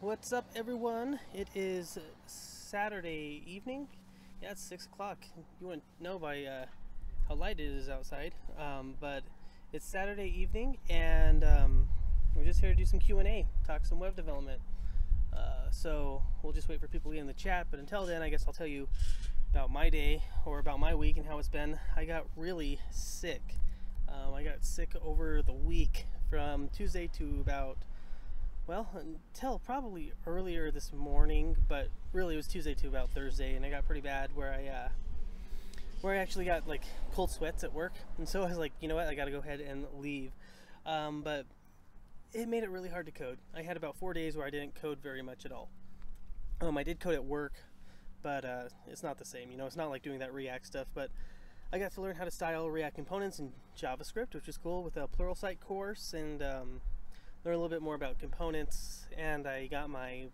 What's up, everyone? It is Saturday evening. Yeah, it's 6 o'clock. You wouldn't know by how light it is outside, but it's Saturday evening, and we're just here to do some Q&A, talk some web development. So we'll just wait for people to get in the chat, but until then, I guess I'll tell you about my day or about my week and how it's been. I got really sick. I got sick over the week from Tuesday to about, well, until probably earlier this morning, but really it was Tuesday to about Thursday, and I got pretty bad where I actually got like cold sweats at work, and so I was like, you know what, I got to go ahead and leave. But it made it really hard to code. I had about 4 days where I didn't code very much at all. I did code at work, but it's not the same. You know, it's not like doing that React stuff, but I got to learn how to style React components in JavaScript, which is cool, with a Pluralsight course, and learn a little bit more about components. And I got my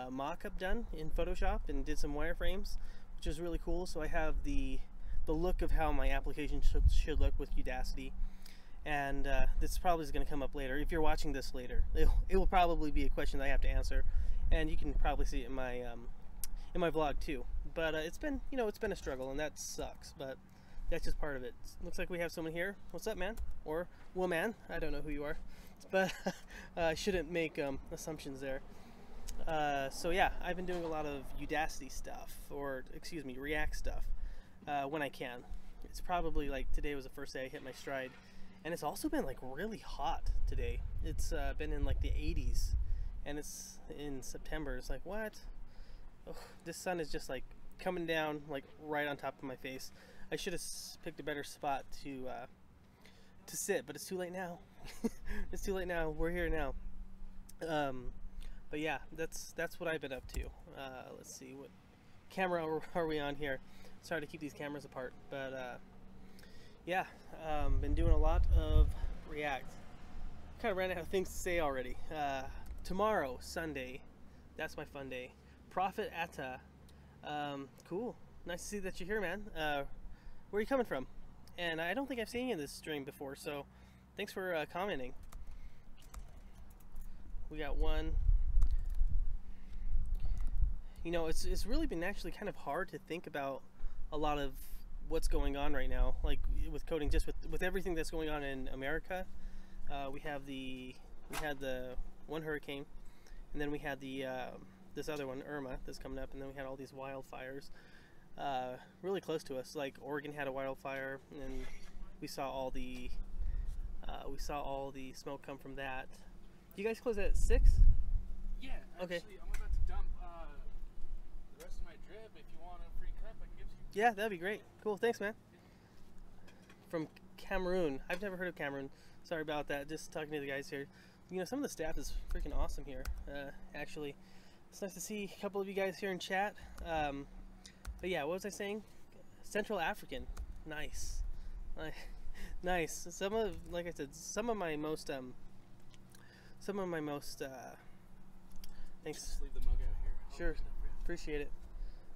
mock-up done in Photoshop and did some wireframes, which is really cool. So I have the look of how my application should look with Udacity. And this probably is going to come up later. If you're watching this later, it will probably be a question that I have to answer, and you can probably see it in my vlog too. But it's been, it's been a struggle, and that sucks, but that's just part of it. Looks like we have someone here. What's up, man? Or woman? I don't know who you are, but I shouldn't make assumptions there. So yeah, I've been doing a lot of Udacity stuff, or excuse me, React stuff, when I can. It's probably like today was the first day I hit my stride, and it's also been like really hot today. It's been in like the 80s, and it's in September. It's like, what? Ugh, this sun is just like coming down like right on top of my face. I should have picked a better spot to sit, but it's too late now. It's too late now. We're here now. But yeah, that's what I've been up to. Let's see, what camera are we on here? Sorry to keep these cameras apart, but yeah, been doing a lot of React. Kind of ran out of things to say already. Tomorrow, Sunday, that's my fun day. Prophet Atta. Cool. Nice to see that you're here, man. Where are you coming from? And I don't think I've seen you in this stream before, so thanks for commenting. We got one. You know, it's really been actually kind of hard to think about a lot of what's going on right now, like with coding, just with everything that's going on in America. We had the one hurricane, and then we had the this other one, Irma, that's coming up, and then we had all these wildfires really close to us. Like Oregon had a wildfire, and we saw all the smoke come from that. Do you guys close at 6? Yeah, actually, okay. I'm about to dump the rest of my drip. If you want a free cup, I can give you. Yeah, that'd be great. Cool, thanks, man. From Cameroon. I've never heard of Cameroon. Sorry about that. Just talking to the guys here. You know, some of the staff is freaking awesome here. Actually, it's nice to see a couple of you guys here in chat. But yeah, what was I saying? Central African. Nice. Nice. Like I said, some of my most thanks. Just leave the mug out here. Sure, appreciate it.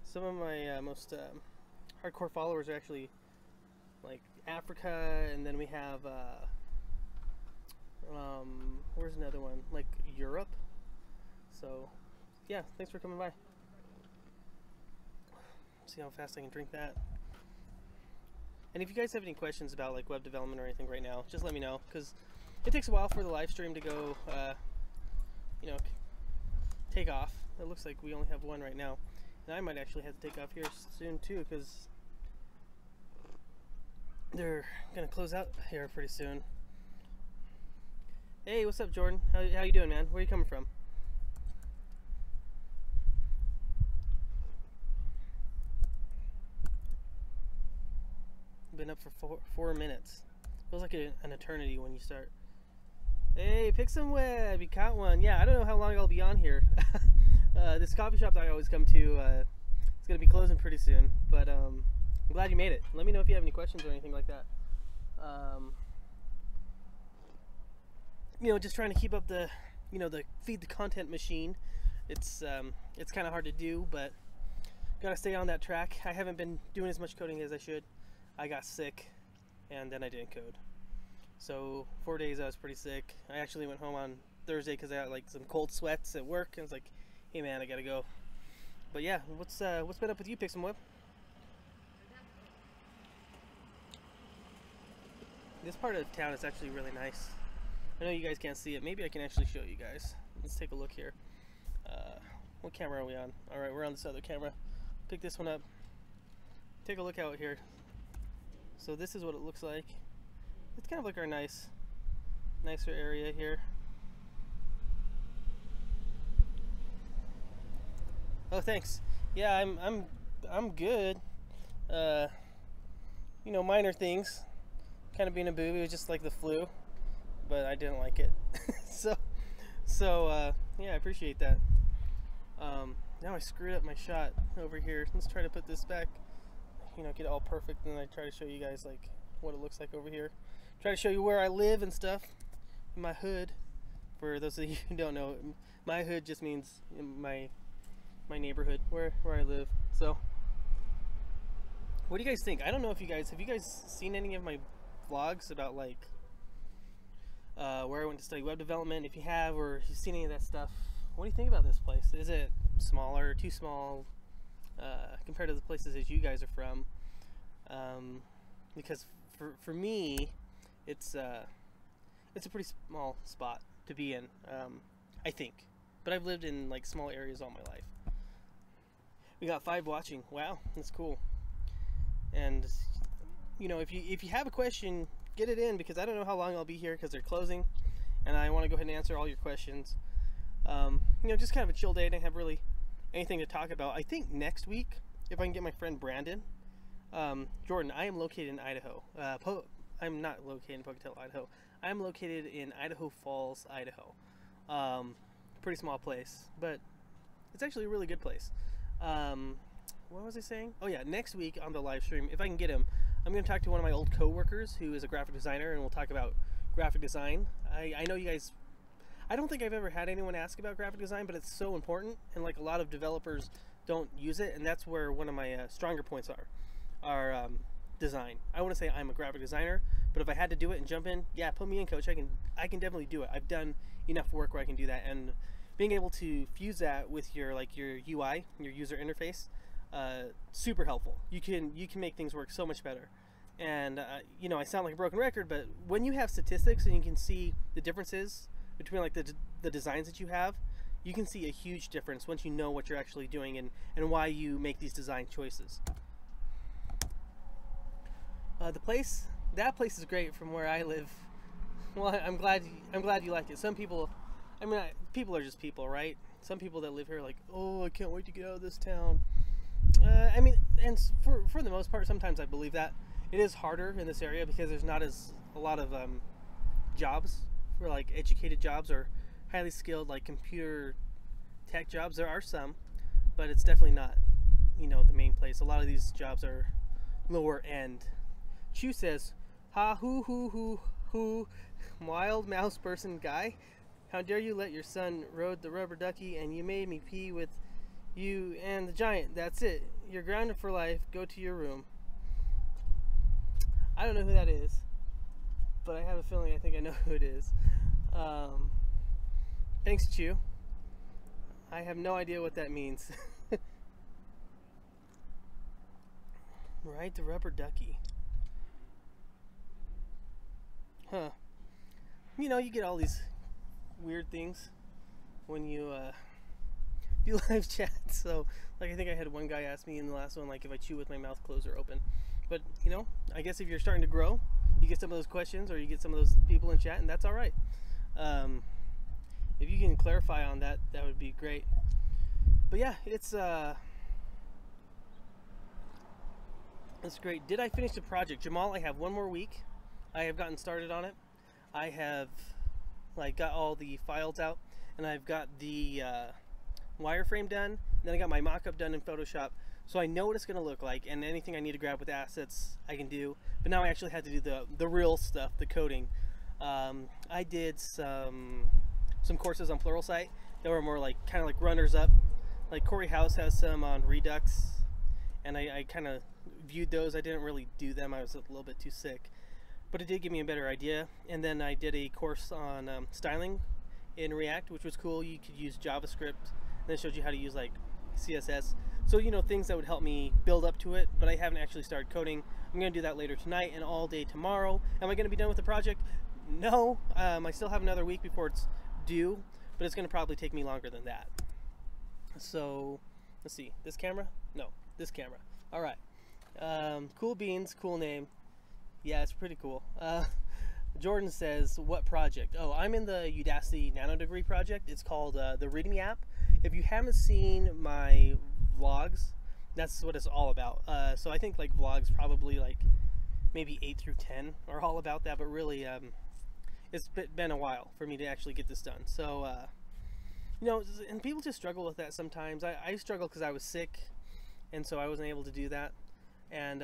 Some of my most hardcore followers are actually like Africa, and then we have where's another one? Like Europe. So yeah, thanks for coming by. See how fast I can drink that. And if you guys have any questions about like web development or anything right now, just let me know, because it takes a while for the live stream to go, take off. It looks like we only have one right now, and I might actually have to take off here soon too, because they're gonna close out here pretty soon. Hey, what's up, Jordan? How you doing, man? Where are you coming from? Been up for 4 minutes. Feels like an eternity when you start. Hey, pick some web. You caught one. Yeah, I don't know how long I'll be on here. This coffee shop that I always come to, it's gonna be closing pretty soon. But I'm glad you made it. Let me know if you have any questions or anything like that. Just trying to keep up the feed the content machine. It's kind of hard to do, but gotta stay on that track. I haven't been doing as much coding as I should. I got sick, and then I didn't code. So 4 days I was pretty sick. I actually went home on Thursday because I got like some cold sweats at work, and I was like, hey man, I gotta go. But yeah, what's been up with you, Pixum Whip? This part of town is actually really nice. I know you guys can't see it. Maybe I can actually show you guys. Let's take a look here. What camera are we on? All right, we're on this other camera. Pick this one up. Take a look out here. So this is what it looks like. It's kind of like our nicer area here. Oh, thanks. Yeah, I'm good. You know, minor things. Kind of being a boob. It was just like the flu, but I didn't like it. so yeah, I appreciate that. Now I screwed up my shot over here. Let's try to put this back, you know, get it all perfect, and then I try to show you guys like what it looks like over here. Try to show you where I live and stuff. My hood, for those of you who don't know, my hood just means my neighborhood, where I live. So what do you guys think? I don't know if you guys have you guys seen any of my vlogs about like where I went to study web development. If you have, or if you've seen any of that stuff, what do you think about this place? Is it smaller, too small compared to the places that you guys are from? Because for me, it's a pretty small spot to be in, I think. But I've lived in like small areas all my life. We got 5 watching. Wow, that's cool. And you know, if you have a question, get it in, because I don't know how long I'll be here because they're closing, and I want to go ahead and answer all your questions. You know, just kind of a chill day. I didn't have really anything to talk about. I think next week, if I can get my friend Brandon, Jordan, I am located in Idaho. I'm not located in Pocatello, Idaho. I'm located in Idaho Falls, Idaho. Pretty small place, but it's actually a really good place. What was I saying? Oh yeah, next week on the live stream, if I can get him, I'm going to talk to one of my old co-workers who is a graphic designer, and we'll talk about graphic design. I know you guys, I don't think I've ever had anyone ask about graphic design, but it's so important, and like a lot of developers don't use it, and that's where one of my stronger points are design. I want to say I'm a graphic designer, but if I had to do it and jump in, yeah, put me in, coach. I can definitely do it. I've done enough work where I can do that, and being able to fuse that with your UI, your user interface, super helpful. You can make things work so much better. And you know, I sound like a broken record, but when you have statistics and you can see the differences between like the designs that you have, you can see a huge difference once you know what you're actually doing and why you make these design choices. That place is great from where I live. Well, I'm glad you like it. Some people, I mean, people are just people, right? Some people that live here are like, oh, I can't wait to get out of this town. I mean, and for the most part, sometimes I believe that. It is harder in this area because there's not a lot of jobs for like educated jobs or highly skilled like computer tech jobs. There are some, but it's definitely not, you know, the main place. A lot of these jobs are lower end. Chu says, ha hoo, wild mouse person guy. How dare you let your son rode the rubber ducky and you made me pee with you and the giant. That's it. You're grounded for life. Go to your room. I don't know who that is, but I have a feeling I think I know who it is. Thanks, Chu. I have no idea what that means. Ride the rubber ducky. Huh. You know, you get all these weird things when you do live chat. So, like, I think I had one guy ask me in the last one, like, if I chew with my mouth closed or open. But, you know, I guess if you're starting to grow, you get some of those questions or you get some of those people in chat, and that's all right. If you can clarify on that, that would be great. But yeah, it's great. Did I finish the project? Jamal, I have one more week. I have gotten started on it. I have like got all the files out, and I've got the wireframe done, and then I got my mock-up done in Photoshop, so I know what it's going to look like, and anything I need to grab with assets I can do. But now I actually have to do the real stuff, the coding. I did some courses on Pluralsight that were more like kind of like runners up. Like Corey House has some on Redux, and I kind of viewed those. I didn't really do them. I was a little bit too sick, but it did give me a better idea. And then I did a course on styling in React, which was cool. You could use JavaScript, and then it showed you how to use like CSS. So, you know, things that would help me build up to it, but I haven't actually started coding. I'm going to do that later tonight and all day tomorrow. Am I going to be done with the project? No. I still have another week before it's due, but it's going to probably take me longer than that. So, let's see. This camera? No, this camera. All right. Cool beans, cool name. Yeah, it's pretty cool. Jordan says, what project? Oh, I'm in the Udacity Nanodegree project. It's called the README app. If you haven't seen my vlogs, that's what it's all about. So I think like vlogs probably like maybe 8 through 10 are all about that, but really it's been a while for me to actually get this done. So, you know, and people just struggle with that sometimes. I struggle because I was sick, and so I wasn't able to do that. And,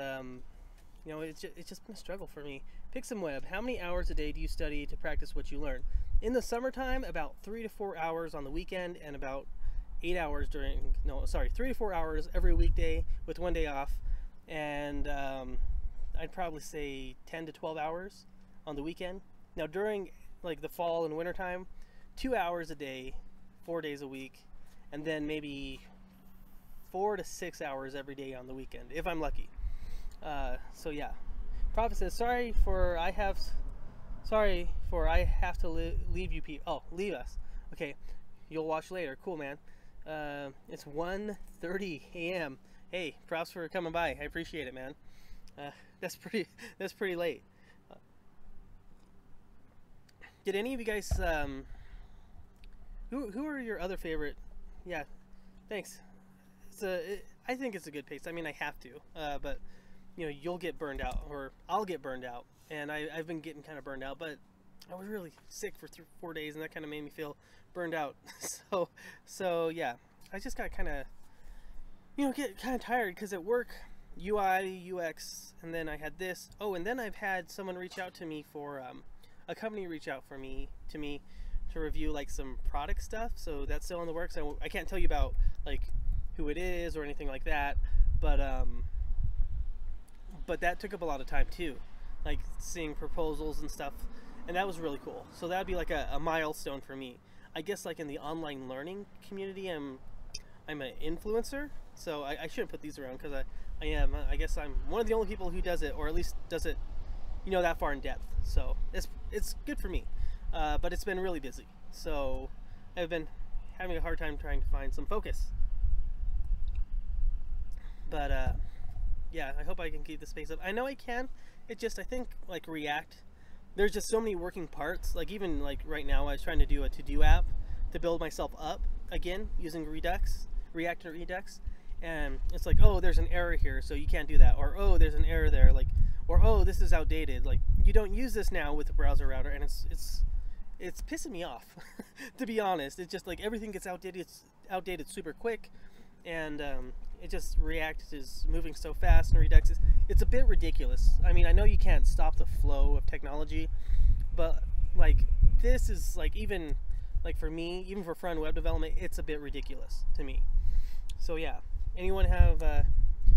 you know, it's just been a struggle for me. Pixumweb, how many hours a day do you study to practice what you learn? In the summertime, about 3 to 4 hours on the weekend, and about 8 hours 3 to 4 hours every weekday with 1 day off. And I'd probably say 10 to 12 hours on the weekend. Now during like the fall and winter time, 2 hours a day, 4 days a week, and then maybe 4 to 6 hours every day on the weekend, if I'm lucky. So yeah. Prophet says, sorry for I have to leave you people. Oh, leave us. Okay, you'll watch later. Cool, man. It's 1:30 a.m. Hey, props for coming by. I appreciate it, man. That's pretty late. Did any of you guys who are your other favorite? Yeah, thanks. I think it's a good pace. I mean, I have to, but you know, you'll get burned out, or I'll get burned out, and I've been getting kind of burned out. But I was really sick for 4 days, and that kind of made me feel burned out. so yeah, I just got kind of, you know, get kind of tired because at work, UI, UX, and then I had this. Oh, and then I've had someone reach out to me for a company reach out to me to review like some product stuff. So that's still in the works. I can't tell you about like who it is or anything like that, but that took up a lot of time too, like seeing proposals and stuff, and that was really cool. So that'd be like a milestone for me. I guess like in the online learning community, I'm an influencer, so I shouldn't put these around because I guess I'm one of the only people who does it, or at least does it, you know, that far in depth. So it's good for me, but it's been really busy. So I've been having a hard time trying to find some focus. But yeah, I hope I can keep the space up. I know I can. I think like React, there's just so many working parts. Like even like right now, I was trying to do a to-do app to build myself up again using React or Redux, and it's like, oh, there's an error here, so you can't do that, or oh, there's an error there, like, or oh, this is outdated. Like you don't use this now with the browser router, and it's pissing me off. To be honest, it's just like everything gets outdated. It's outdated super quick, and it just React is moving so fast, and Redux it's a bit ridiculous. I mean, I know you can't stop the flow of technology, but like this is like, even like for me, even for front web development, it's a bit ridiculous to me. So yeah, anyone have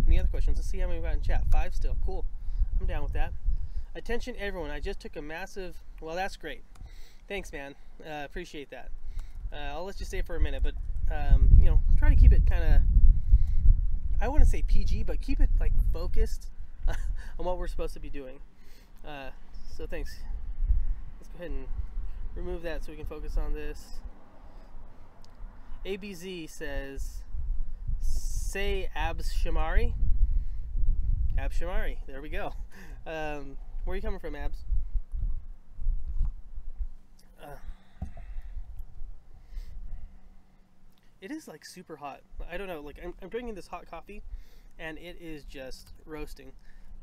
any other questions? Let's see how many we got in chat. 5 still. Cool. I'm down with that. Attention everyone, I just took a massive, well, that's great. Thanks, man. Appreciate that. I'll let you stay for a minute, but you know, try to keep it kind of, I wouldn't say PG, but keep it like focused on what we're supposed to be doing. So thanks. Let's go ahead and remove that so we can focus on this. ABZ says, say Abs Shamari. Abs Shamari, there we go. Where are you coming from, Abs? It is like super hot. I don't know, like I'm drinking this hot coffee and it is just roasting.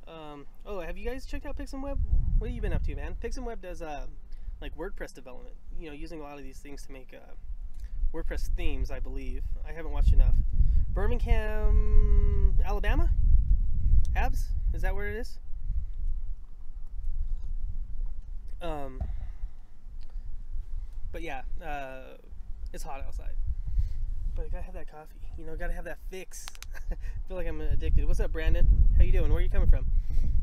Oh, have you guys checked out Pixumweb? What have you been up to, man? Pixumweb does like WordPress development, you know, using a lot of these things to make WordPress themes, I believe. I haven't watched enough. Birmingham, Alabama? Abs? Is that where it is? But yeah, it's hot outside. But I gotta have that coffee, you know, gotta have that fix. I feel like I'm addicted. What's up, Brandon? How you doing? Where are you coming from?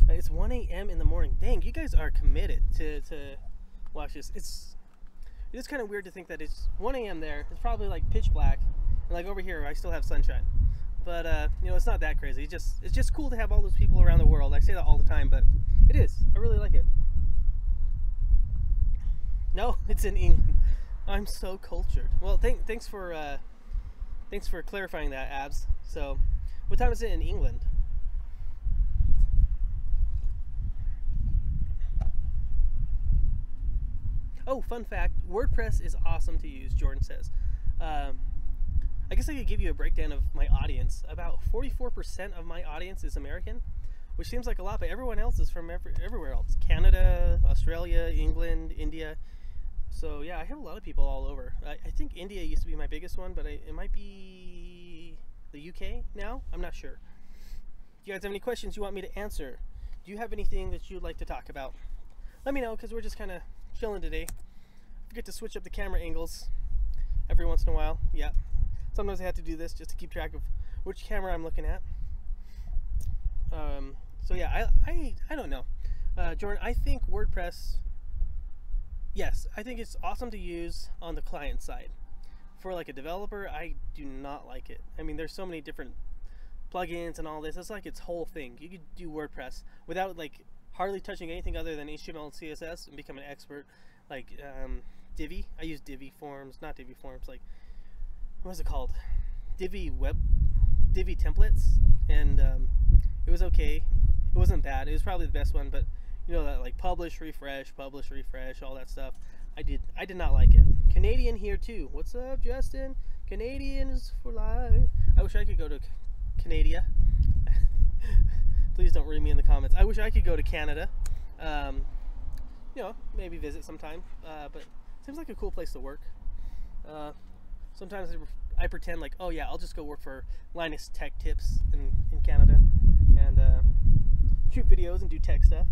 It's 1 a.m. in the morning. Dang, you guys are committed to watch this. It's kind of weird to think that it's 1 a.m. there. It's probably like pitch black, and like over here, I still have sunshine. But you know, it's not that crazy. It's just cool to have all those people around the world. I say that all the time, but it is. I really like it. No, it's in England. I'm so cultured. Well, thanks for clarifying that, Abs. So, what time is it in England? Oh, fun fact, WordPress is awesome to use, Jordan says. I guess I could give you a breakdown of my audience. About 44% of my audience is American, which seems like a lot, but everyone else is from everywhere else. Canada, Australia, England, India. So yeah, I have a lot of people all over. I think India used to be my biggest one, but it might be the UK now? I'm not sure. Do you guys have any questions you want me to answer? Do you have anything that you'd like to talk about? Let me know, because we're just kind of chilling today. I forget to switch up the camera angles every once in a while. Yeah, sometimes I have to do this just to keep track of which camera I'm looking at. So yeah, I don't know, Jordan. I think WordPress, yes, I think it's awesome to use on the client side. For like a developer, I do not like it. I mean, there's so many different plugins and all this. It's like its whole thing. You could do WordPress without like hardly touching anything other than HTML and CSS and become an expert. Like Divi. I use Divi Forms, not Divi Forms, like, what is it called? Divi templates, and it was okay. It wasn't bad. It was probably the best one, but you know that like publish, refresh, all that stuff. I did not like it. Canadian here too. What's up, Justin? Canadians for life. I wish I could go to Canada. Please don't read me in the comments. I wish I could go to Canada. You know, maybe visit sometime. But it seems like a cool place to work. Sometimes I pretend like, oh yeah, I'll just go work for Linus Tech Tips in Canada and shoot videos and do tech stuff.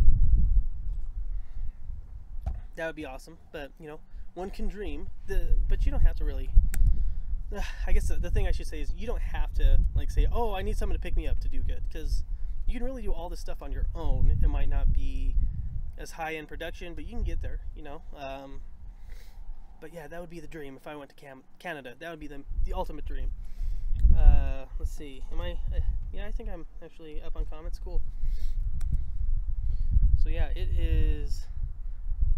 That would be awesome. But you know, one can dream. But you don't have to really. I guess the thing I should say is you don't have to like say, oh, I need someone to pick me up to do good, because you can really do all this stuff on your own. It might not be as high end production, but you can get there, you know. But yeah, that would be the dream if I went to Canada. That would be the ultimate dream. Let's see, am I yeah, I think I'm actually up on comments. Cool. So yeah, it is.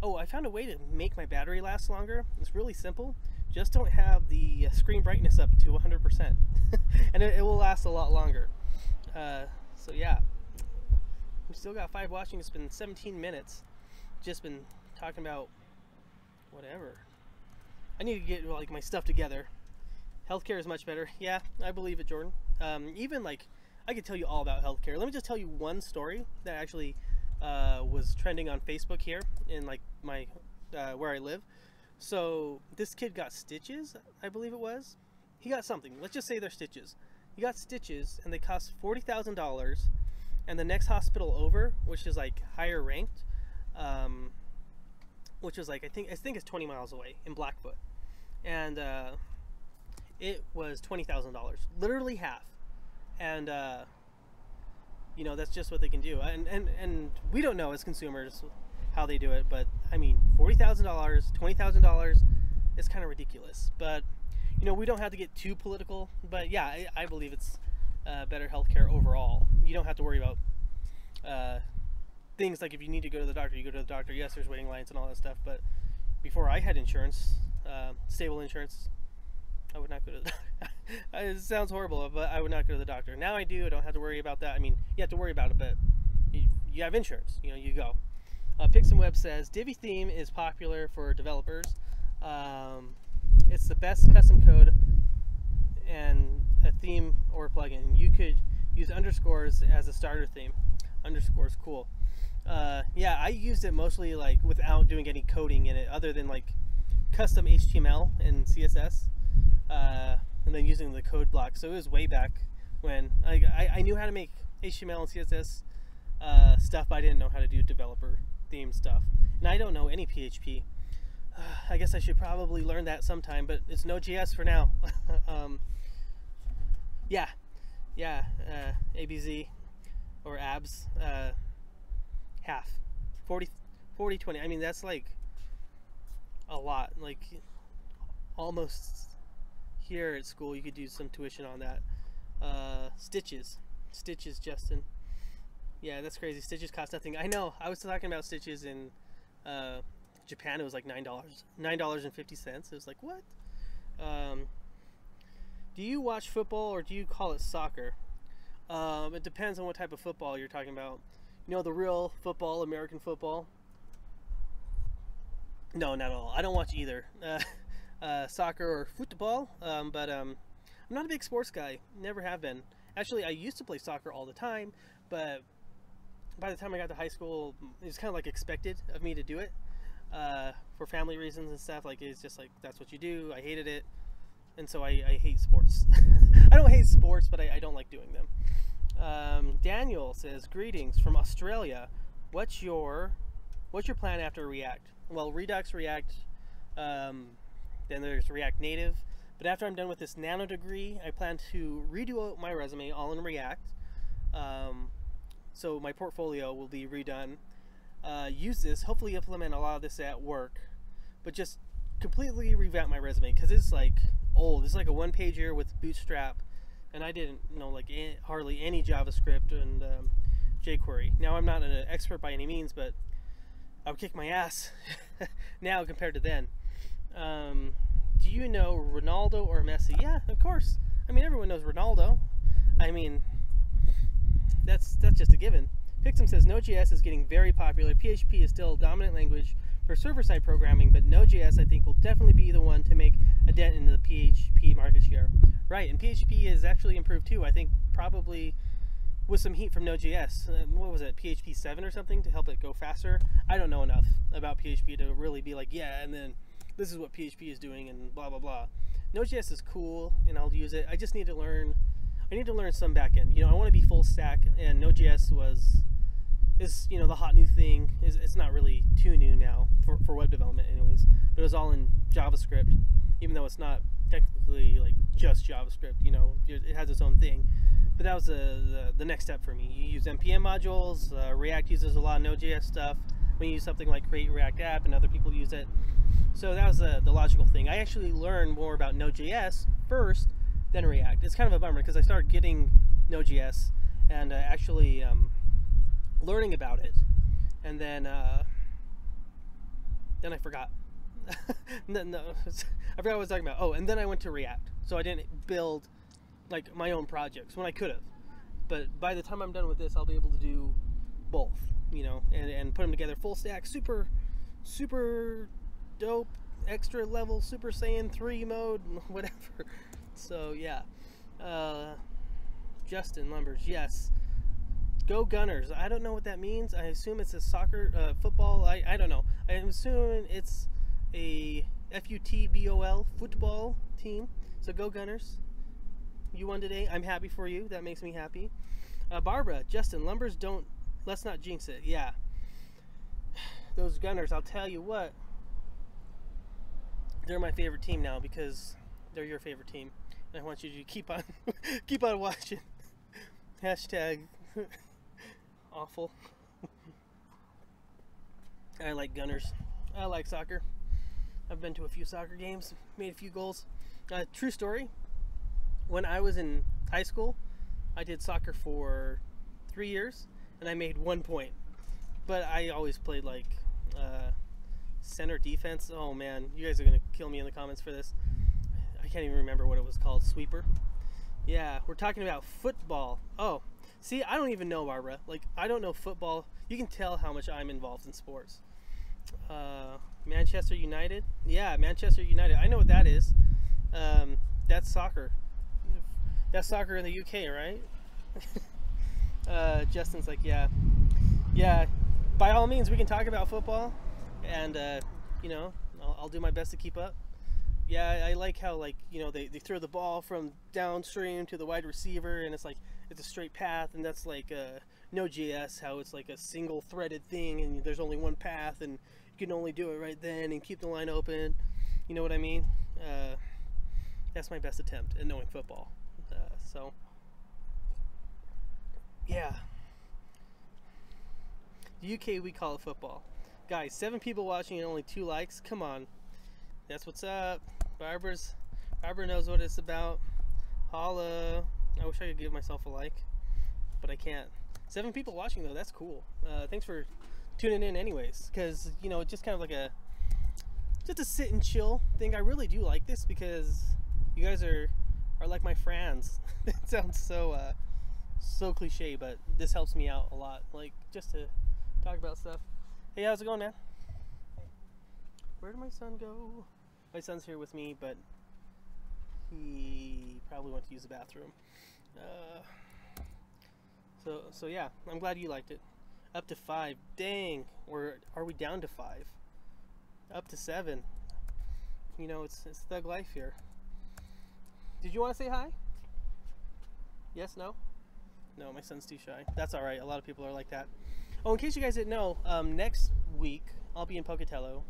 Oh, I found a way to make my battery last longer. It's really simple. Just don't have the screen brightness up to 100%, and it will last a lot longer. So yeah, we still got 5 watching. It's been 17 minutes. Just been talking about whatever. I need to get like my stuff together. Healthcare is much better. Yeah, I believe it, Jordan. Even like I could tell you all about healthcare. Let me just tell you one story that actually was trending on Facebook here in like my where I live. So this kid got stitches, I believe it was. He got something. Let's just say they're stitches. He got stitches, and they cost $40,000. And the next hospital over, which is like higher ranked, which was like I think it's 20 miles away in Blackfoot, and it was $20,000, literally half. And you know, that's just what they can do. And we don't know as consumers how they do it, but I mean, $40,000, $20,000 is kind of ridiculous. But you know, we don't have to get too political. But yeah, I believe it's better healthcare overall. You don't have to worry about things like if you need to go to the doctor, you go to the doctor. Yes, there's waiting lines and all that stuff. But before I had insurance, stable insurance, I would not go to the doctor. It sounds horrible, but I would not go to the doctor. Now I do. I don't have to worry about that. I mean, you have to worry about it, but you have insurance. You know, you go. Pixenweb says Divi theme is popular for developers. It's the best custom code and a theme or plugin. You could use underscores as a starter theme. Underscores, cool. Yeah, I used it mostly like without doing any coding in it, other than like custom HTML and CSS, and then using the code block. So it was way back when I knew how to make HTML and CSS stuff, but I didn't know how to do developer theme stuff. And I don't know any PHP. I guess I should probably learn that sometime, but it's Node.js for now. Yeah, ABZ or abs, half, 40, 20. I mean, that's like a lot. Like almost here at school, you could do some tuition on that. Stitches, Justin. Yeah, that's crazy. Stitches cost nothing. I know. I was talking about Stitches in Japan. It was like $9.50. It was like, what? Do you watch football or do you call it soccer? It depends on what type of football you're talking about. You know, the real football, American football. No, not at all. I don't watch either. Soccer or football. But I'm not a big sports guy. Never have been. Actually, I used to play soccer all the time, but by the time I got to high school, it was kind of like expected of me to do it for family reasons and stuff. Like, it's just like, that's what you do. I hated it. And so I hate sports. I don't hate sports, but I don't like doing them. Daniel says, greetings from Australia. What's your plan after React? Well, Redux, React, then there's React Native. But after I'm done with this nano degree, I plan to redo my resume all in React. So my portfolio will be redone. Use this, hopefully implement a lot of this at work, but just completely revamp my resume because it's like old. It's like a one-pager with Bootstrap, and I didn't know like hardly any JavaScript and jQuery. Now I'm not an expert by any means, but I would kick my ass now compared to then. Do you know Ronaldo or Messi? Yeah, of course. I mean, everyone knows Ronaldo. I mean, that's just a given. Pixum says Node.js is getting very popular. PHP is still a dominant language for server-side programming, but Node.js I think will definitely be the one to make a dent into the PHP market share. Right, and PHP has actually improved too. I think probably with some heat from Node.js. What was it, PHP 7 or something to help it go faster? I don't know enough about PHP to really be like, yeah, and then this is what PHP is doing and blah, blah, blah. Node.js is cool and I'll use it. I just need to learn, some backend. You know, I want to be full stack, and Node.js is, you know, the hot new thing. It's not really too new now for web development anyways, but it was all in JavaScript, even though it's not technically like just JavaScript, you know, it has its own thing. But that was the next step for me. You use NPM modules, React uses a lot of Node.js stuff. When you use something like Create React App and other people use it. So that was the logical thing. I actually learned more about Node.js first, then React. It's kind of a bummer because I started getting Node.js and actually learning about it, and then I forgot. no, I forgot what I was talking about. Oh, and then I went to React, so I didn't build like my own projects when I could have. But by the time I'm done with this, I'll be able to do both, you know, and put them together full stack, super dope, extra level, Super Saiyan 3 mode, whatever. So yeah, Justin Lumbers, yes. Go Gunners. I don't know what that means. I assume it's a soccer, football. I don't know. I'm assuming it's a FUTBOL football team. So go Gunners. You won today. I'm happy for you. That makes me happy. Barbara, Justin, Lumbers don't. Let's not jinx it. Yeah. Those Gunners. I'll tell you what. They're my favorite team now because they're your favorite team. And I want you to keep on, keep on watching. Hashtag. Awful. I like Gunners. I like soccer. I've been to a few soccer games, made a few goals. True story. When I was in high school, I did soccer for 3 years, and I made 1 point. But I always played like center defense. Oh man, you guys are gonna kill me in the comments for this. I can't even remember what it was called. Sweeper. Yeah, we're talking about football. Oh. See, I don't even know, Barbara. Like, I don't know football. You can tell how much I'm involved in sports. Manchester United? Yeah, Manchester United. I know what that is. That's soccer. That's soccer in the UK, right? Justin's like, yeah. Yeah, by all means, we can talk about football. And, you know, I'll do my best to keep up. Yeah, I like how, like, you know, they throw the ball from downstream to the wide receiver, and it's like, it's a straight path, and that's like Node.js, how it's like a single threaded thing, and there's only one path, and you can only do it right then, and keep the line open. You know what I mean? That's my best attempt at knowing football. So, yeah. The UK, we call it football. Guys, 7 people watching and only 2 likes. Come on. That's what's up. Barbara knows what it's about. Holla. I wish I could give myself a like, but I can't. 7 people watching though, that's cool. Thanks for tuning in anyways, because you know, it's just kind of like just a sit and chill thing. I really do like this because you guys are like my friends. It sounds so so cliche, but this helps me out a lot, like just to talk about stuff. Hey, how's it going, man? Where did my son go? My son's here with me, but he probably went to use the bathroom. So yeah, I'm glad you liked it. Up to 5. Dang, or are we down to 5? Up to 7. You know, it's thug life here. Did you want to say hi? Yes, no? No, my son's too shy. That's all right. A lot of people are like that. Oh, in case you guys didn't know, next week I'll be in Pocatello,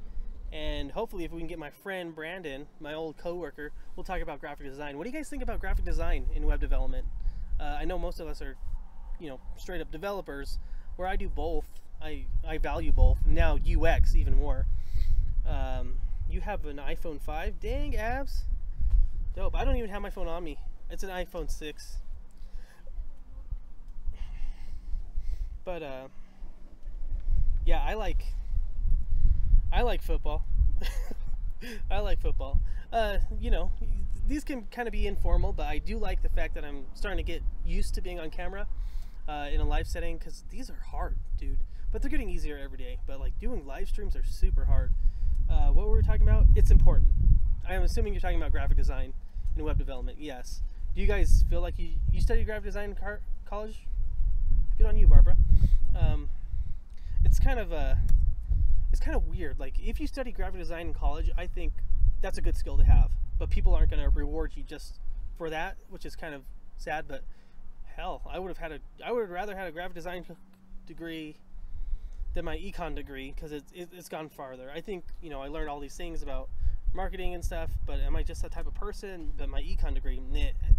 and hopefully if we can get my friend Brandon, my old co-worker, we'll talk about graphic design. What do you guys think about graphic design in web development? I know most of us are, you know, straight up developers, where I do both. I value both. Now UX even more. You have an iPhone 5? Dang, abs. Dope. I don't even have my phone on me. It's an iPhone 6. But yeah, I like football. I like football. You know, these can kind of be informal, but I do like the fact that I'm starting to get used to being on camera in a live setting, because these are hard, dude. But they're getting easier every day. But like doing live streams are super hard. What were we talking about? It's important. I'm assuming you're talking about graphic design and web development. Yes. Do you guys feel like you studied graphic design in college? Good on you, Barbara. It's kind of weird. Like, if you study graphic design in college, I think that's a good skill to have. But people aren't going to reward you just for that, which is kind of sad. But hell, I would rather had a graphic design degree than my econ degree, because it's gone farther. I think, you know, I learned all these things about marketing and stuff, but am I just that type of person? But my econ degree,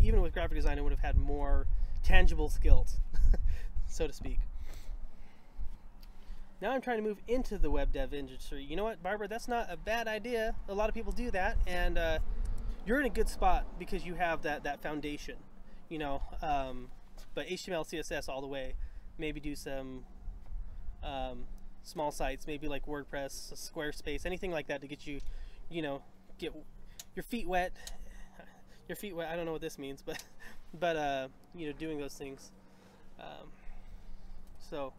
even with graphic design, I would have had more tangible skills, so to speak. Now I'm trying to move into the web dev industry. You know what, Barbara? That's not a bad idea. A lot of people do that, and you're in a good spot because you have that foundation, you know. But HTML, CSS all the way. Maybe do some small sites, maybe like WordPress, Squarespace, anything like that to get you, you know, get your feet wet. Your feet wet. I don't know what this means, but you know, doing those things. So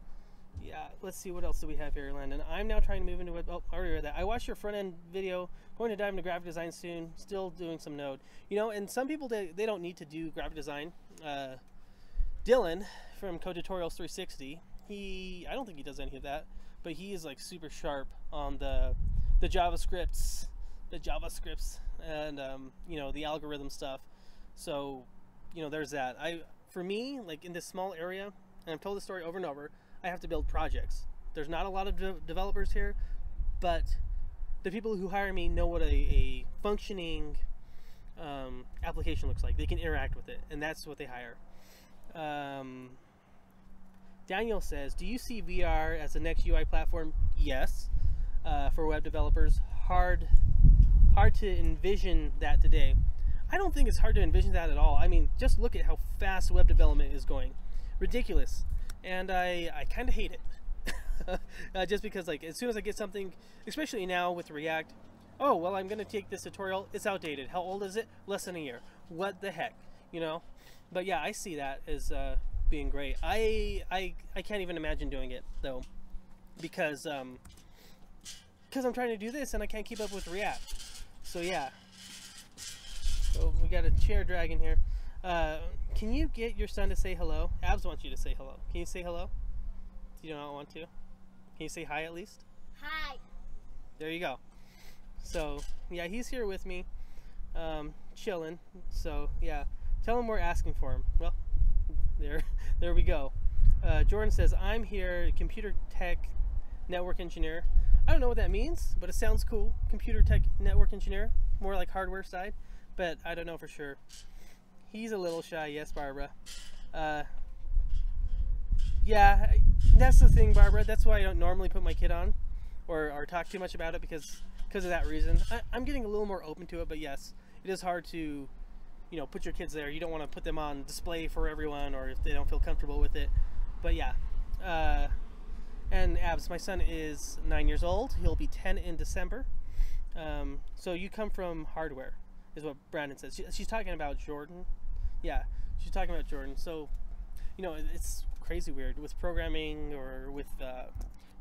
yeah, let's see, what else do we have here, Landon? I'm now trying to move into it. Oh, I already read that. I watched your front end video. Going to dive into graphic design soon. Still doing some Node. You know, and some people, they don't need to do graphic design. Dylan from Code Tutorials 360. I don't think he does any of that, but he is like super sharp on the JavaScripts, and you know, the algorithm stuff. So, you know, there's that. For me, like in this small area, and I've told this story over and over, I have to build projects. There's not a lot of developers here, but the people who hire me know what a functioning application looks like. They can interact with it, and that's what they hire. Daniel says, do you see VR as the next UI platform? Yes. For web developers, hard to envision that today. I don't think it's hard to envision that at all. I mean, just look at how fast web development is going. Ridiculous. And I kind of hate it. Just because, like, as soon as I get something, especially now with React, oh, well, I'm going to take this tutorial. It's outdated. How old is it? Less than a year. What the heck? You know? But yeah, I see that as being great. I can't even imagine doing it, though, because I'm trying to do this and I can't keep up with React. So yeah. So we got a chair dragon here. Can you get your son to say hello? Abs wants you to say hello. Can you say hello? Do you not want to? Can you say hi at least? Hi. There you go. So yeah, he's here with me, chilling. So yeah, tell him we're asking for him. Well, there we go. Jordan says, I'm here, computer tech network engineer. I don't know what that means, but it sounds cool. Computer tech network engineer, more like hardware side, but I don't know for sure. He's a little shy, yes, Barbara. Yeah, that's the thing, Barbara. That's why I don't normally put my kid on or talk too much about it, because because of that reason. I'm getting a little more open to it, but yes, it is hard to, you know, put your kids there. You don't want to put them on display for everyone, or if they don't feel comfortable with it. But yeah, and Abs, my son is 9 years old. He'll be 10 in December. So you come from hardware, is what Brandon says. She's talking about Jordan. Yeah, she's talking about Jordan. So, you know, it's crazy weird with programming or with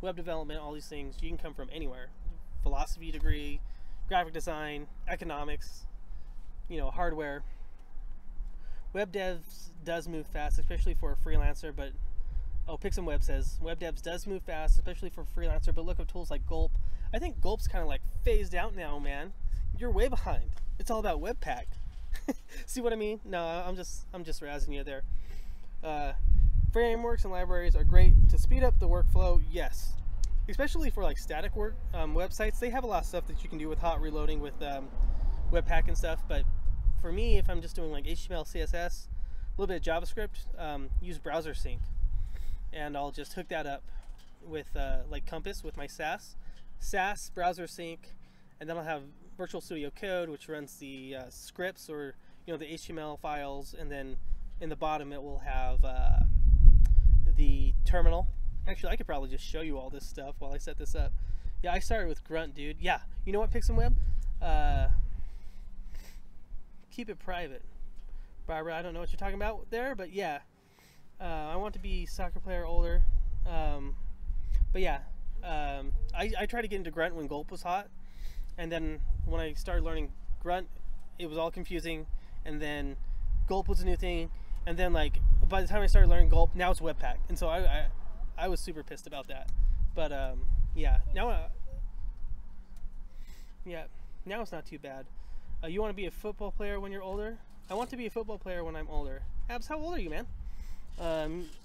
web development, all these things. You can come from anywhere. Philosophy degree, graphic design, economics, you know, hardware. Web devs does move fast, especially for a freelancer, but Pixum Web says web devs does move fast, especially for a freelancer, but look at tools like Gulp. I think Gulp's kind of like phased out now, man. You're way behind. It's all about Webpack. See what I mean? No, I'm just razzing you there. Frameworks and libraries are great to speed up the workflow, yes. Especially for like static work websites, they have a lot of stuff that you can do with hot reloading with Webpack and stuff. But for me, if I'm just doing like HTML, CSS, a little bit of JavaScript, use Browser Sync, and I'll just hook that up with like Compass with my SAS Browser Sync, and then I'll have Virtual Studio Code, which runs the scripts or, you know, the HTML files, and then in the bottom it will have the terminal. Actually, I could probably just show you all this stuff while I set this up. Yeah, I started with Grunt, dude. Yeah, you know what, Pixum Web? Keep it private. Barbara, I don't know what you're talking about there, but yeah. I want to be soccer player older. But yeah, I tried to get into Grunt when Gulp was hot. And then when I started learning Grunt, it was all confusing. And then Gulp was a new thing. And then like by the time I started learning Gulp, now it's Webpack. And so I was super pissed about that. But yeah, now it's not too bad. You want to be a football player when you're older? I want to be a football player when I'm older. Abs, how old are you, man?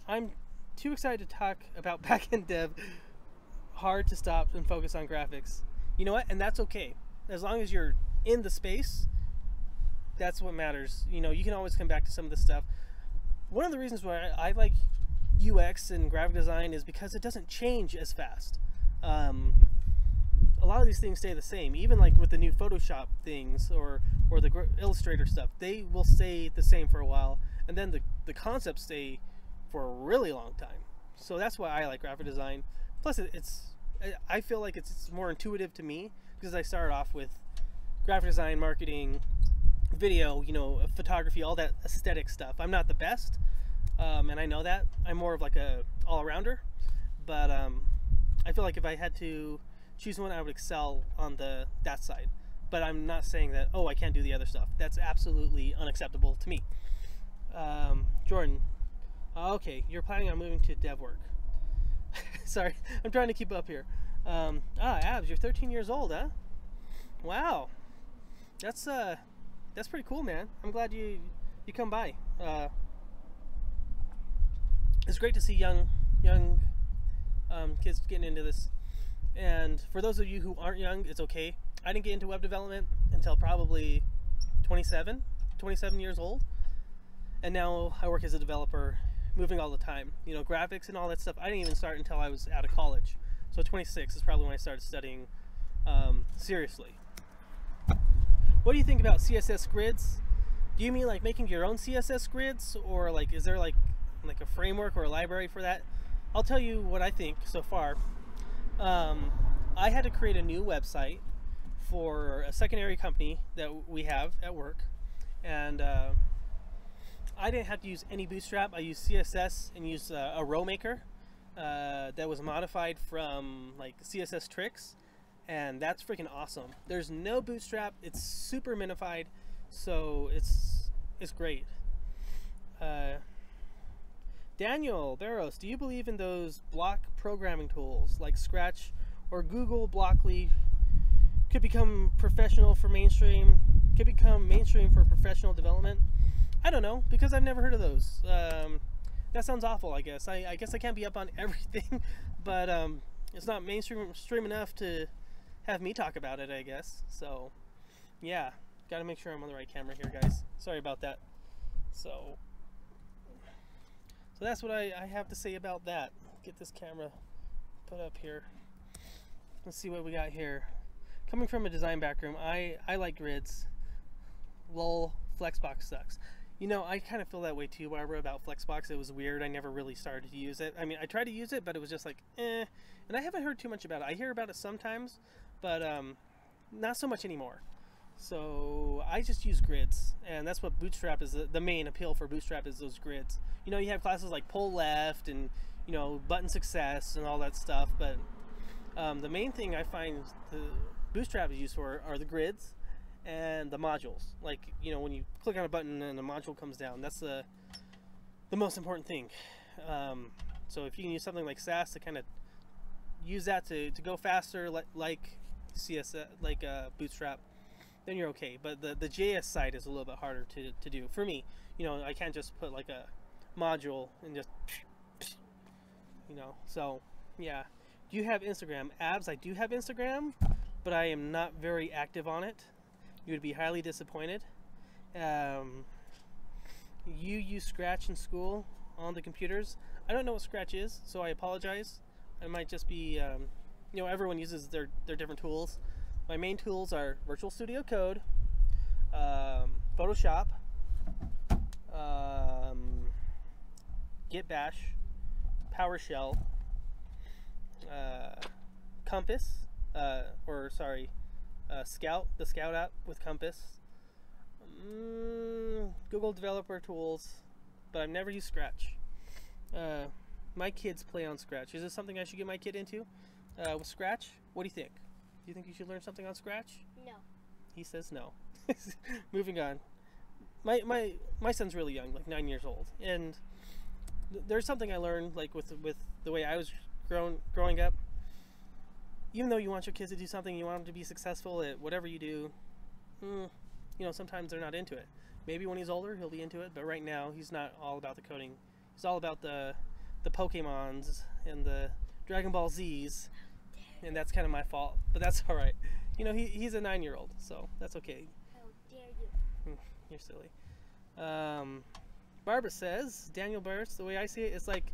I'm too excited to talk about backend dev. Hard to stop and focus on graphics. You know what? And that's okay. As long as you're in the space, that's what matters. You know, you can always come back to some of this stuff. One of the reasons why I like UX and graphic design is because it doesn't change as fast. A lot of these things stay the same, even like with the new Photoshop things or the Illustrator stuff. They will stay the same for a while, and then the concepts stay for a really long time. So that's why I like graphic design. Plus, I feel like it's more intuitive to me because I started off with graphic design, marketing, video, you know, photography, all that aesthetic stuff. I'm not the best, and I know that. I'm more of like a all-arounder, but I feel like if I had to choose one, I would excel on that side. But I'm not saying that, oh, I can't do the other stuff. That's absolutely unacceptable to me. Jordan, okay, you're planning on moving to dev work. Sorry, I'm trying to keep up here. Abs, you're 13 years old, huh? Wow, that's pretty cool, man. I'm glad you come by. It's great to see young kids getting into this. And for those of you who aren't young, it's okay. I didn't get into web development until probably 27 years old. And now I work as a developer, moving all the time. You know, graphics and all that stuff, I didn't even start until I was out of college. So 26 is probably when I started studying seriously. What do you think about CSS grids? Do you mean like making your own CSS grids, or like is there like a framework or a library for that? I'll tell you what I think so far. I had to create a new website for a secondary company that we have at work, and I didn't have to use any Bootstrap. I used CSS and used a row maker that was modified from like CSS Tricks, and that's freaking awesome. There's no Bootstrap. It's super minified, so it's great. Daniel Barros, do you believe in those block programming tools like Scratch or Google Blockly could become professional for mainstream? Could become mainstream for professional development? I don't know, because I've never heard of those. That sounds awful, I guess. I guess I can't be up on everything, but it's not mainstream enough to have me talk about it, I guess. So, yeah, got to make sure I'm on the right camera here, guys. Sorry about that. So that's what I have to say about that. Get this camera put up here. Let's see what we got here. coming from a design background, I like grids. Lol, Flexbox sucks. You know, I kind of feel that way too, Barbara, about Flexbox. It was weird. I never really started to use it. I mean, I tried to use it, but it was just like, eh. And I haven't heard too much about it. I hear about it sometimes, but not so much anymore. So I just use grids, and that's what Bootstrap is. The main appeal for Bootstrap is those grids. You know, you have classes like pull left and, you know, button success and all that stuff, but the main thing I find the Bootstrap is used for are the grids and the modules. Like, you know, when you click on a button and a module comes down, that's the most important thing. So if you can use something like Sass to kind of use that to go faster, like CSS, like Bootstrap, then you're okay. But the JS side is a little bit harder to do for me. You know, I can't just put like a module and just, you know. So yeah. Do you have Instagram? Abs, I do have Instagram, but I am not very active on it. You would be highly disappointed. You use Scratch in school on the computers. I don't know what Scratch is, so I apologize. I might just be, you know, everyone uses their different tools. My main tools are Virtual Studio Code, Photoshop, Git Bash, PowerShell, Compass, Scout, the Scout app with Compass, Google Developer Tools, but I've never used Scratch. My kids play on Scratch. Is this something I should get my kid into with Scratch? What do you think? Do you think you should learn something on Scratch? No. He says no. Moving on. My son's really young, like 9 years old, and there's something I learned, like with the way I was growing up. Even though you want your kids to do something, you want them to be successful at whatever you do, you know, sometimes they're not into it. Maybe when he's older, he'll be into it, but right now, he's not all about the coding. He's all about the Pokemons and the Dragon Ball Zs, and that's kind of my fault, but that's all right. You know, he's a 9-year-old, so that's okay. How dare you? You're silly. Barbara says, Daniel Burst, the way I see it, it's like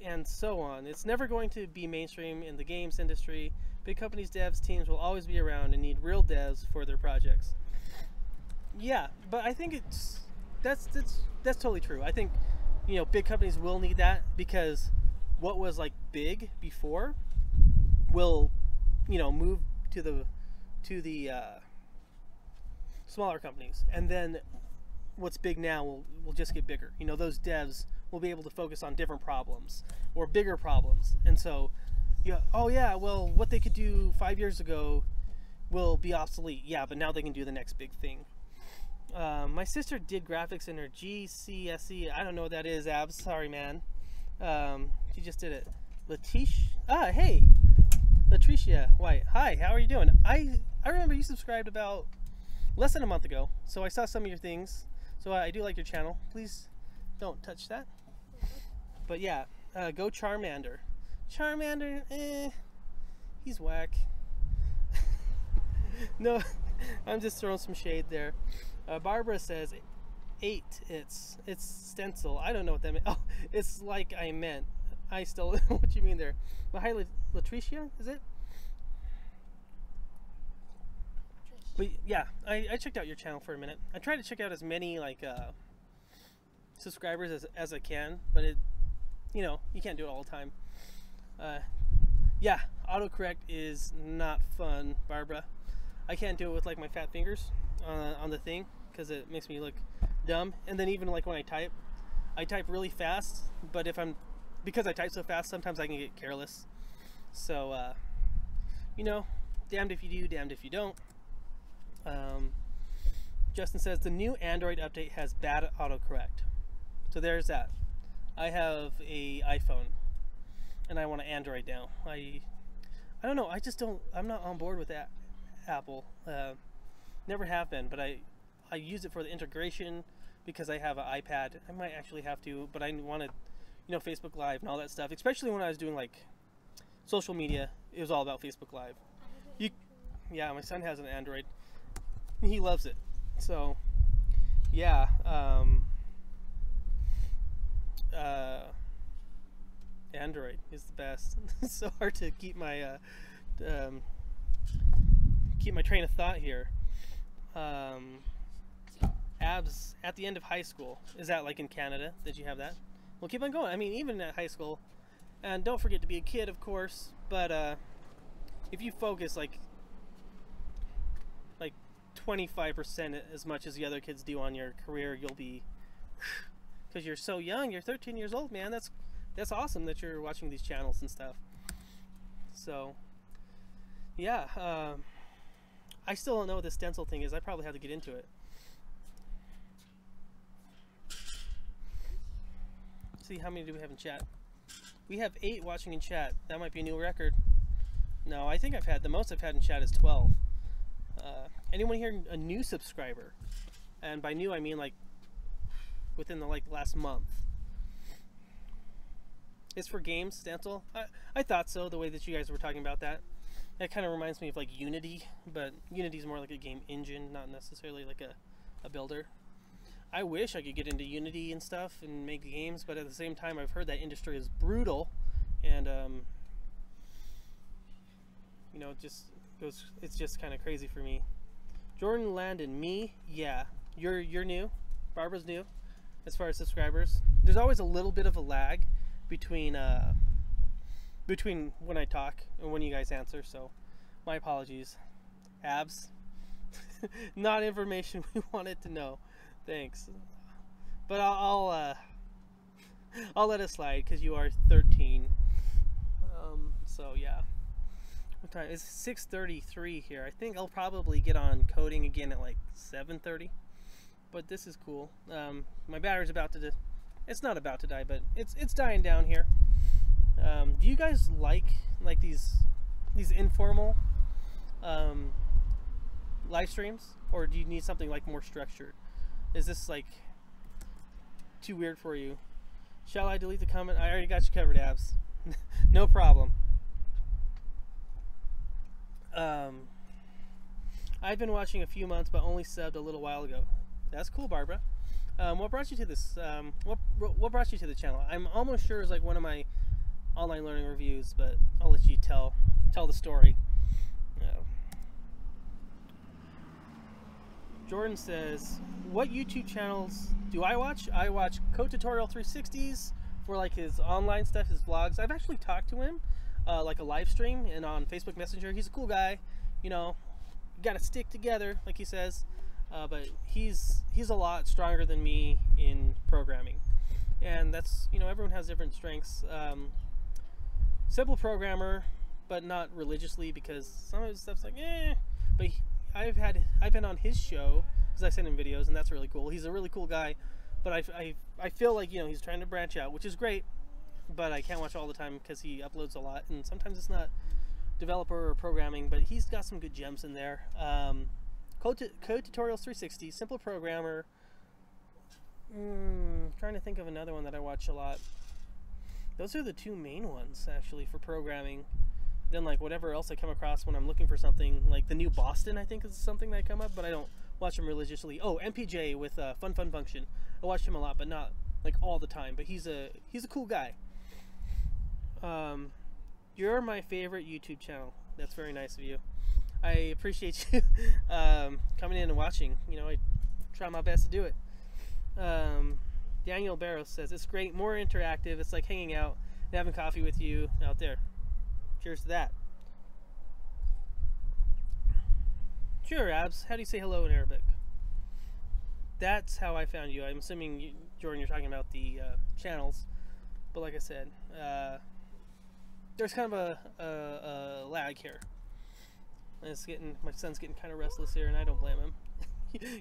and so on. It's never going to be mainstream in the games industry. Big companies, devs, teams will always be around and need real devs for their projects. Yeah, but I think that's totally true. I think, you know, big companies will need that because what was like big before will, you know, move to the smaller companies, and then what's big now will just get bigger. You know, those devs will be able to focus on different problems or bigger problems, and so, yeah, oh yeah, well, what they could do 5 years ago will be obsolete. Yeah, but now they can do the next big thing. My sister did graphics in her GCSE. I don't know what that is, Abs. Sorry, man. She just did it. Hey, Latricia White. Hi, how are you doing? I remember you subscribed about less than a month ago, so I saw some of your things. So I do like your channel. Please don't touch that. But yeah, go Charmander. Charmander, he's whack. No, I'm just throwing some shade there. Barbara says 8. It's stencil. I don't know what that means. Oh, it's like I meant. I still know what you mean there. But hi, Latricia, is it? But yeah, I checked out your channel for a minute. I try to check out as many like subscribers as I can, but you know, you can't do it all the time. Yeah, autocorrect is not fun, Barbara. I can't do it with like my fat fingers on the thing because it makes me look dumb. And then even like when I type really fast, but because I type so fast, sometimes I can get careless. So you know, damned if you do, damned if you don't. Justin says the new Android update has bad autocorrect. So there's that. I have a iPhone and I want an Android now. I don't know. I'm not on board with that. Apple. Never have been, but I use it for the integration because I have an iPad. I might actually have to, but I wanted, you know, Facebook Live and all that stuff, especially when I was doing like social media. It was all about Facebook Live. Yeah, my son has an Android. He loves it. So yeah, Android is the best. It's so hard to keep my keep my train of thought here. Abs at the end of high school. Is that like in Canada? Did you have that? Well, keep on going. I mean, even at high school. And don't forget to be a kid, of course. But if you focus like 25% as much as the other kids do on your career, you'll be, because you're so young. You're 13 years old, man. That's awesome that you're watching these channels and stuff. So yeah, I still don't know what the stencil thing is. I probably have to get into it. See, how many do we have in chat? We have 8 watching in chat. That might be a new record. No, I think the most I've had in chat is 12. Anyone here a new subscriber? And by new I mean like within the last month. It's for games, stencil? I thought so, the way that you guys were talking about that. That kind of reminds me of like Unity, but Unity is more like a game engine, not necessarily like a builder. I wish I could get into Unity and stuff and make games, but at the same time I've heard that industry is brutal, and you know, it's just kind of crazy for me. Jordan Landon, me, yeah, you're new. Barbara's new as far as subscribers. There's always a little bit of a lag between when I talk and when you guys answer, so my apologies. Abs, not information we wanted to know. Thanks, but I'll let it slide because you are 13. So yeah. What time? It's 6:33 here. I think I'll probably get on coding again at like 7:30. But this is cool. My battery's about to. It's not about to die, but it's dying down here. Do you guys like these informal live streams, or do you need something like more structured? Is this like too weird for you? Shall I delete the comment? I already got you covered, Abs. No problem. I've been watching a few months, but only subbed a little while ago. That's cool, Barbara. What brought you to this? What brought you to the channel? I'm almost sure it's like one of my online learning reviews, but I'll let you tell the story. Jordan says, what YouTube channels do I watch? I watch Code Tutorial 360s for like his online stuff, his vlogs. I've actually talked to him like a live stream and on Facebook Messenger. He's a cool guy, you know, you gotta stick together, like he says. But he's a lot stronger than me in programming, and that's, you know, everyone has different strengths. Simple programmer, but not religiously, because some of his stuff's like but I've been on his show because I send him videos, and that's really cool. He's a really cool guy, but I feel like, you know, he's trying to branch out, which is great, but I can't watch all the time because he uploads a lot, and sometimes it's not developer or programming, but he's got some good gems in there. Code Tutorials 360, Simple Programmer. Trying to think of another one that I watch a lot. Those are the two main ones actually for programming. Then like whatever else I come across when I'm looking for something, like the new Boston, I think is something that I come up, but I don't watch him religiously. Oh, MPJ with Fun Function. I watch him a lot, but not like all the time. But he's a cool guy. You're my favorite YouTube channel. That's very nice of you. I appreciate you coming in and watching. You know, I try my best to do it. Daniel Barrows says, it's great, more interactive. It's like hanging out and having coffee with you out there. Cheers to that. Sure, Abs. How do you say hello in Arabic? That's how I found you. I'm assuming, Jordan, you're talking about the channels. But like I said, there's kind of a lag here. And my son's getting kind of restless here, and I don't blame him.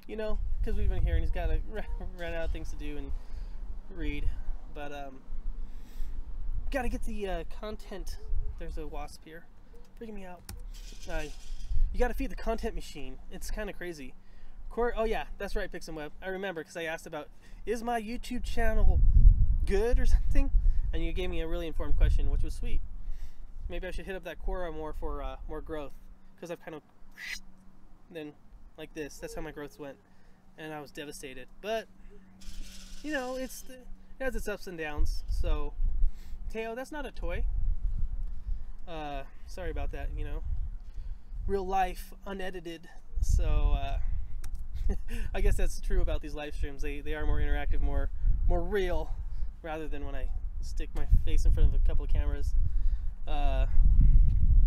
You know, because we've been here, and he's got to run out of things to do and read. But got to get the content. There's a wasp here, freaking me out. You got to feed the content machine. It's kind of crazy. Oh yeah, that's right, Pixelweb. I remember because I asked about, is my YouTube channel good or something, and you gave me a really informed question, which was sweet. Maybe I should hit up that Quora more for more growth, because I've kind of then like this. That's how my growth went, and I was devastated. But you know, it has its ups and downs. So, Teo, that's not a toy. Sorry about that. You know, real life, unedited. So I guess that's true about these live streams. They are more interactive, more real, rather than when I stick my face in front of a couple of cameras. Oh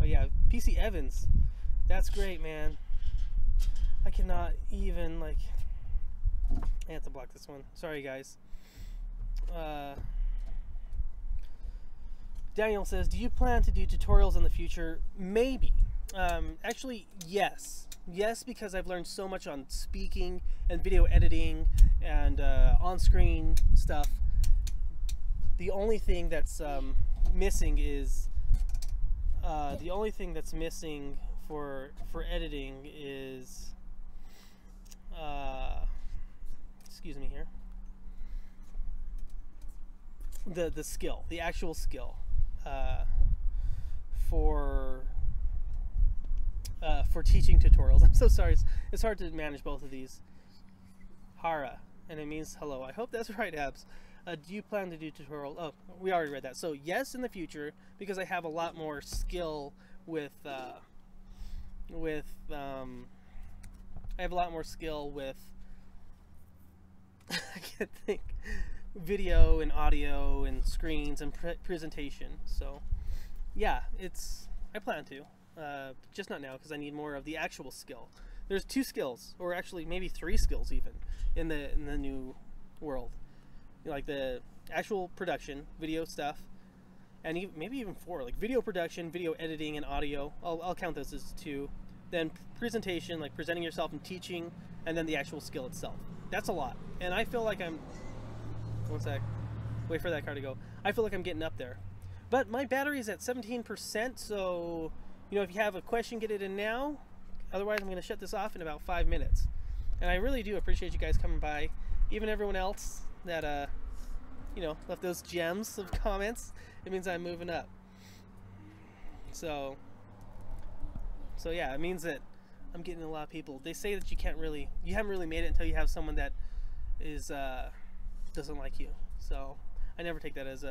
yeah, PC Evans, that's great, man. I cannot even, like, I have to block this one. Sorry, guys. Daniel says, do you plan to do tutorials in the future? Maybe. Actually, yes. Yes, because I've learned so much on speaking and video editing and on-screen stuff. The only thing that's missing is for editing is excuse me here, the skill, the actual skill for teaching tutorials. I'm so sorry, it's hard to manage both of these. Hara, and it means hello. I hope that's right, Abs. Do you plan to do tutorial? Oh, we already read that. So yes, in the future, because I have a lot more skill with I have a lot more skill with I can't think, video and audio and screens and presentation. So yeah, I plan to, just not now because I need more of the actual skill. There's 2 skills, or actually maybe 3 skills even, in the new world. Like the actual production, video stuff, and maybe even 4, like video production, video editing, and audio. I'll count those as 2. Then presentation, like presenting yourself and teaching, and then the actual skill itself. That's a lot, and I feel like I'm. One sec. Wait for that car to go. I feel like I'm getting up there, but my battery is at 17%. So, if you have a question, get it in now. Otherwise, I'm going to shut this off in about 5 minutes. And I really do appreciate you guys coming by, even everyone else that left those gems of comments. It means I'm moving up. So yeah, it means that I'm getting a lot of people. They say that you haven't really made it until you have someone that is doesn't like you. So I never take that as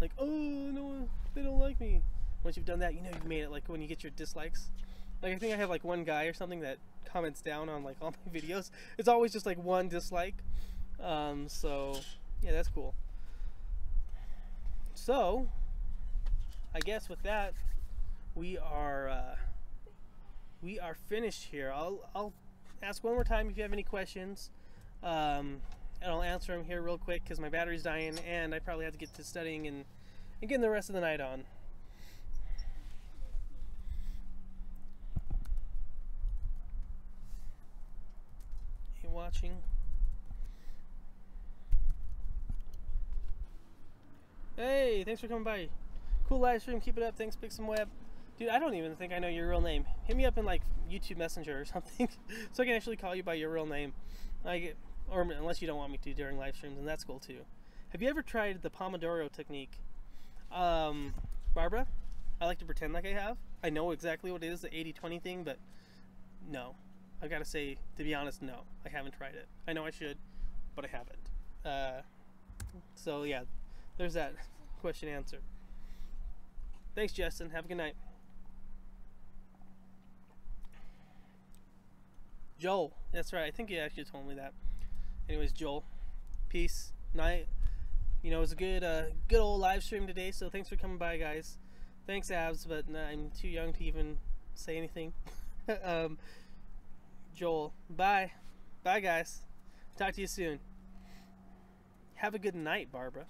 like, oh no, they don't like me. Once you've done that, you've made it. Like when you get your dislikes. Like I think I have like one guy or something that comments down on like all my videos. It's always just like one dislike. So yeah, that's cool. So I guess with that, we are finished here. I'll ask one more time if you have any questions, and I'll answer them here real quick because my battery's dying and I probably have to get to studying and getting the rest of the night on. You watching? Hey, thanks for coming by. Cool live stream, keep it up. Thanks, PixumWeb. Dude, I don't even think I know your real name. Hit me up in like YouTube Messenger or something so I can actually call you by your real name. Or unless you don't want me to during live streams, and that's cool too. Have you ever tried the Pomodoro technique? Barbara, I like to pretend like I have. I know exactly what it is, the 80-20 thing, but no. I've got to say, to be honest, no. I haven't tried it. I know I should, but I haven't. So yeah, there's that question answered. Thanks, Justin. Have a good night. Joel, that's right. I think you actually told me that. Anyways, Joel, peace, night. It was a good old live stream today. So thanks for coming by, guys. Thanks, Abs, but I'm too young to even say anything. Joel, bye, guys. Talk to you soon. Have a good night, Barbara.